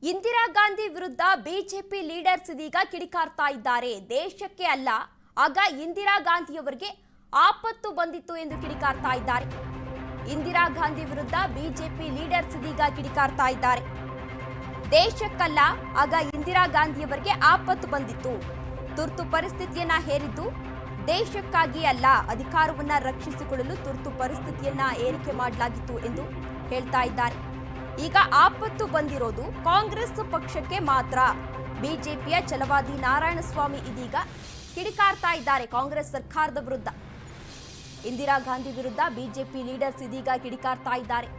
ಇಂದಿರಾ ಗಾಂಧಿ ವಿರುದ್ಧ BJP leaders ಇದೀಗ ಕಿಡಿಕಾರ್ತಾ ಇದ್ದಾರೆ. ದೇಶಕ್ಕೆ ಅಲ್ಲ, ಆಗ ಇಂದಿರಾ ಗಾಂಧಿಯವರಿಗೆ ಆಪತ್ತು ಬಂದಿತ್ತು ಎಂದು ಕಿಡಿಕಾರ್ತಾ ಇದ್ದಾರೆ. ಇಂದಿರಾ ಗಾಂಧಿ ವಿರುದ್ಧ ಬಿಜೆಪಿ ಲೀಡರ್ಸ್ ಇದೀಗ ಕಿಡಿಕಾರ್ತಾ ಇದ್ದಾರೆ. ದೇಶಕ್ಕಲ್ಲ, ಆಗ ಇಂದಿರಾ ಗಾಂಧಿಯವರಿಗೆ ಆಪತ್ತು ಬಂದಿತ್ತು. ತುರ್ತು ಪರಿಸ್ಥಿತಿಯನ್ನ ಹೇರಿದ್ದು ದೇಶಕ್ಕಾಗಿ ಅಲ್ಲ, ಅಧಿಕಾರವನ್ನ ರಕ್ಷಿಸಿಕೊಳ್ಳಲು ತುರ್ತು ಪರಿಸ್ಥಿತಿಯನ್ನ ಏರಿಕೆ ಮಾಡಲಾಗಿತ್ತು ಎಂದು ಹೇಳ್ತಾ ಇದ್ದಾರೆ. ಈಗ ಆಪತ್ತು ಬಂದಿರೋದು ಕಾಂಗ್ರೆಸ್ ಪಕ್ಷಕ್ಕೆ ಮಾತ್ರ. ಬಿಜೆಪಿಯ ಛಲವಾದಿ ನಾರಾಯಣಸ್ವಾಮಿ ಇದೀಗ ಕಿಡಿಕಾರ್ತಾ ಇದ್ದಾರೆ ಕಾಂಗ್ರೆಸ್ ಸರ್ಕಾರದ ವಿರುದ್ಧ. ಇಂದಿರಾ ಗಾಂಧಿ ವಿರುದ್ಧ ಬಿಜೆಪಿ ಲೀಡರ್ಸ್ ಇದೀಗ ಕಿಡಿಕಾರ್ತಾ ಇದ್ದಾರೆ.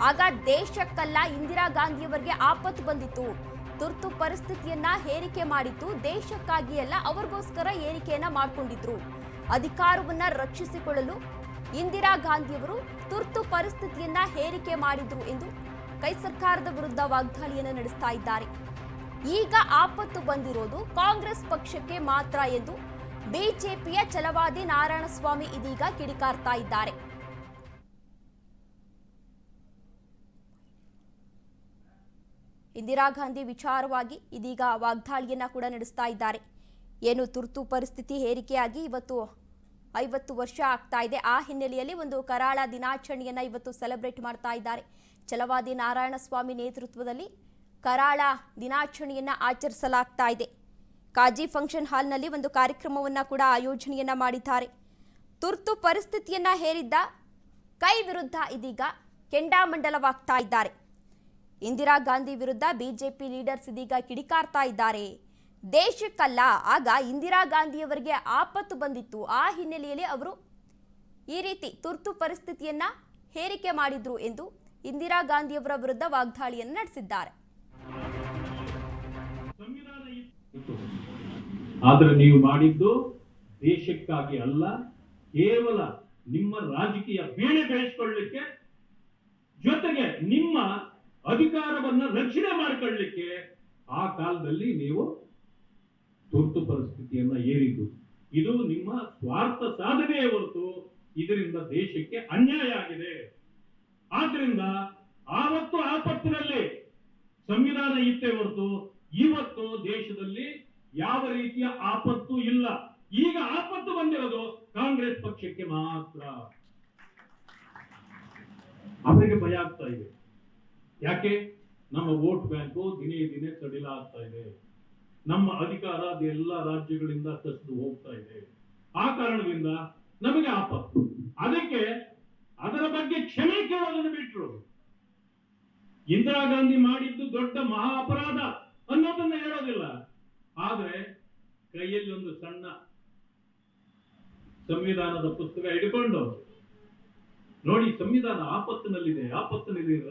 ಆಗ ದೇಶಕ್ಕಲ್ಲ, ಇಂದಿರಾ ಗಾಂಧಿಯವರಿಗೆ ಆಪತ್ತು ಬಂದಿತ್ತು. ತುರ್ತು ಪರಿಸ್ಥಿತಿಯನ್ನ ಹೇರಿಕೆ ಮಾಡಿತ್ತು ದೇಶಕ್ಕಾಗಿ ಅಲ್ಲ, ಅವರಿಗೋಸ್ಕರ ಏರಿಕೆಯನ್ನ ಮಾಡಿಕೊಂಡಿದ್ರು. ಅಧಿಕಾರವನ್ನ ರಕ್ಷಿಸಿಕೊಳ್ಳಲು ಇಂದಿರಾ ಗಾಂಧಿಯವರು ತುರ್ತು ಪರಿಸ್ಥಿತಿಯನ್ನ ಹೇರಿಕೆ ಮಾಡಿದ್ರು ಎಂದು ಕೈ ಸರ್ಕಾರದ ವಿರುದ್ಧ ವಾಗ್ದಾಳಿಯನ್ನು ನಡೆಸ್ತಾ ಇದ್ದಾರೆ. ಈಗ ಆಪತ್ತು ಬಂದಿರೋದು ಕಾಂಗ್ರೆಸ್ ಪಕ್ಷಕ್ಕೆ ಮಾತ್ರ ಎಂದು ಬಿಜೆಪಿಯ ಛಲವಾದಿ ನಾರಾಯಣಸ್ವಾಮಿ ಇದೀಗ ಕಿಡಿಕಾರ್ತಾ ಇದ್ದಾರೆ. ಇಂದಿರಾ ಗಾಂಧಿ ವಿಚಾರವಾಗಿ ಇದೀಗ ವಾಗ್ದಾಳಿಯನ್ನ ಕೂಡ ನಡೆಸ್ತಾ ಇದ್ದಾರೆ. ಏನು ತುರ್ತು ಪರಿಸ್ಥಿತಿ ಹೇರಿಕೆಯಾಗಿ ಇವತ್ತು 50 ವರ್ಷ ಆಗ್ತಾ ಇದೆ. ಆ ಹಿನ್ನೆಲೆಯಲ್ಲಿ ಒಂದು ಕರಾಳ ದಿನಾಚರಣೆಯನ್ನ ಇವತ್ತು ಸೆಲೆಬ್ರೇಟ್ ಮಾಡ್ತಾ ಇದ್ದಾರೆ. ಛಲವಾದಿ ನಾರಾಯಣಸ್ವಾಮಿ ನೇತೃತ್ವದಲ್ಲಿ ಕರಾಳ ದಿನಾಚರಣೆಯನ್ನ ಆಚರಿಸಲಾಗ್ತಾ ಇದೆ. ಕಾಜಿ ಫಂಕ್ಷನ್ ಹಾಲ್ನಲ್ಲಿ ಒಂದು ಕಾರ್ಯಕ್ರಮವನ್ನ ಕೂಡ ಆಯೋಜನೆಯನ್ನ ಮಾಡಿದ್ದಾರೆ. ತುರ್ತು ಪರಿಸ್ಥಿತಿಯನ್ನ ಹೇರಿದ್ದ ಕೈ ವಿರುದ್ಧ ಇದೀಗ ಕೆಂಡಾಮಂಡಲವಾಗ್ತಾ ಇದ್ದಾರೆ. ಇಂದಿರಾ ಗಾಂಧಿ ವಿರುದ್ಧ ಬಿಜೆಪಿ ಲೀಡರ್ಸ್ ಇದೀಗ ಕಿಡಿಕಾರ್ತಾ ಇದ್ದಾರೆ. ದೇಶಕ್ಕಲ್ಲ, ಆಗ ಇಂದಿರಾ ಗಾಂಧಿಯವರಿಗೆ ಆಪತ್ತು ಬಂದಿತ್ತು. ಆ ಹಿನ್ನೆಲೆಯಲ್ಲಿ ಅವರು ಈ ರೀತಿ ತುರ್ತು ಪರಿಸ್ಥಿತಿಯನ್ನ ಹೇರಿಕೆ ಮಾಡಿದ್ರು ಎಂದು ಇಂದಿರಾ ಗಾಂಧಿಯವರ ವಿರುದ್ಧ ವಾಗ್ದಾಳಿಯನ್ನು ನಡೆಸಿದ್ದಾರೆ. ಆದರೆ ನೀವು ಮಾಡಿದ್ದು ದೇಶಕ್ಕಾಗಿ ಅಲ್ಲ, ಕೇವಲ ನಿಮ್ಮ ರಾಜಕೀಯ ಬೇಳೆ ಬೇಯಿಸಿಕೊಳ್ಳಲಿಕ್ಕೆ, ಜೊತೆಗೆ ನಿಮ್ಮ ಅಧಿಕಾರವನ್ನ ರಕ್ಷಣೆ ಮಾಡಿಕೊಳ್ಳಲಿಕ್ಕೆ ಆ ಕಾಲದಲ್ಲಿ ನೀವು ತುರ್ತು ಪರಿಸ್ಥಿತಿಯನ್ನ ಏರಿದ್ದು. ಇದು ನಿಮ್ಮ ಸ್ವಾರ್ಥ ಸಾಧನೆಯೇ ಹೊರತು ಇದರಿಂದ ದೇಶಕ್ಕೆ ಅನ್ಯಾಯ ಆಗಿದೆ. ಆದ್ರಿಂದ ಆವತ್ತು ಆಪತ್ತಿನಲ್ಲಿ ಸಂವಿಧಾನ ಇತ್ತೇ ಹೊರತು ಇವತ್ತು ದೇಶದಲ್ಲಿ ಯಾವ ರೀತಿಯ ಆಪತ್ತು ಇಲ್ಲ. ಈಗ ಆಪತ್ತು ಬಂದಿರೋದು ಕಾಂಗ್ರೆಸ್ ಪಕ್ಷಕ್ಕೆ ಮಾತ್ರ. ಅವರಿಗೆ ಭಯ ಆಗ್ತಾ ಇದೆ. ಯಾಕೆ? ನಮ್ಮ ವೋಟ್ ಬ್ಯಾಂಕು ದಿನೇ ದಿನೇ ಸಡಿಲ ಆಗ್ತಾ ಇದೆ. ನಮ್ಮ ಅಧಿಕಾರ ಎಲ್ಲ ರಾಜ್ಯಗಳಿಂದ ಕಸಿದು ಹೋಗ್ತಾ ಇದೆ. ಆ ಕಾರಣದಿಂದ ನಮಗೆ ಆಪತ್ತು. ಅದಕ್ಕೆ ಅದರ ಬಗ್ಗೆ ಕ್ಷಮೆ ಕೇಳೋದನ್ನು ಬಿಟ್ಟರು. ಇಂದಿರಾ ಗಾಂಧಿ ಮಾಡಿದ್ದು ದೊಡ್ಡ ಮಹಾ ಅಪರಾಧ ಅನ್ನೋದನ್ನ ಹೇಳೋದಿಲ್ಲ. ಆದ್ರೆ ಕೈಯಲ್ಲಿ ಒಂದು ಸಣ್ಣ ಸಂವಿಧಾನದ ಪುಸ್ತಕ ಹಿಡ್ಕೊಂಡು ನೋಡಿ, ಸಂವಿಧಾನ ಆಪತ್ತಿನಲ್ಲಿದೆ,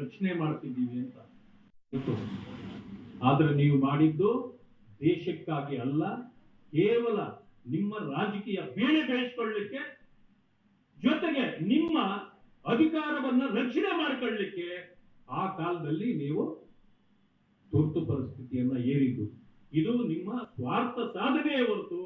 ರಕ್ಷಣೆ ಮಾಡ್ತಿದ್ದೀವಿ ಅಂತ. ಆದ್ರೆ ನೀವು ಮಾಡಿದ್ದು ದೇಶಕ್ಕಾಗಿ ಅಲ್ಲ, ಕೇವಲ ನಿಮ್ಮ ರಾಜಕೀಯ ಬೇಳೆ ಬೇಯಿಸಿಕೊಳ್ಳಲಿಕ್ಕೆ, ಜೊತೆಗೆ ನಿಮ್ಮ ಅಧಿಕಾರವನ್ನ ರಕ್ಷಣೆ ಮಾಡಿಕೊಳ್ಳಲಿಕ್ಕೆ ಆ ಕಾಲದಲ್ಲಿ ನೀವು ತುರ್ತು ಪರಿಸ್ಥಿತಿಯನ್ನ ಏರಿದ್ದು. ಇದು ನಿಮ್ಮ ಸ್ವಾರ್ಥ ಸಾಧನೆಯೇ ಹೊರತು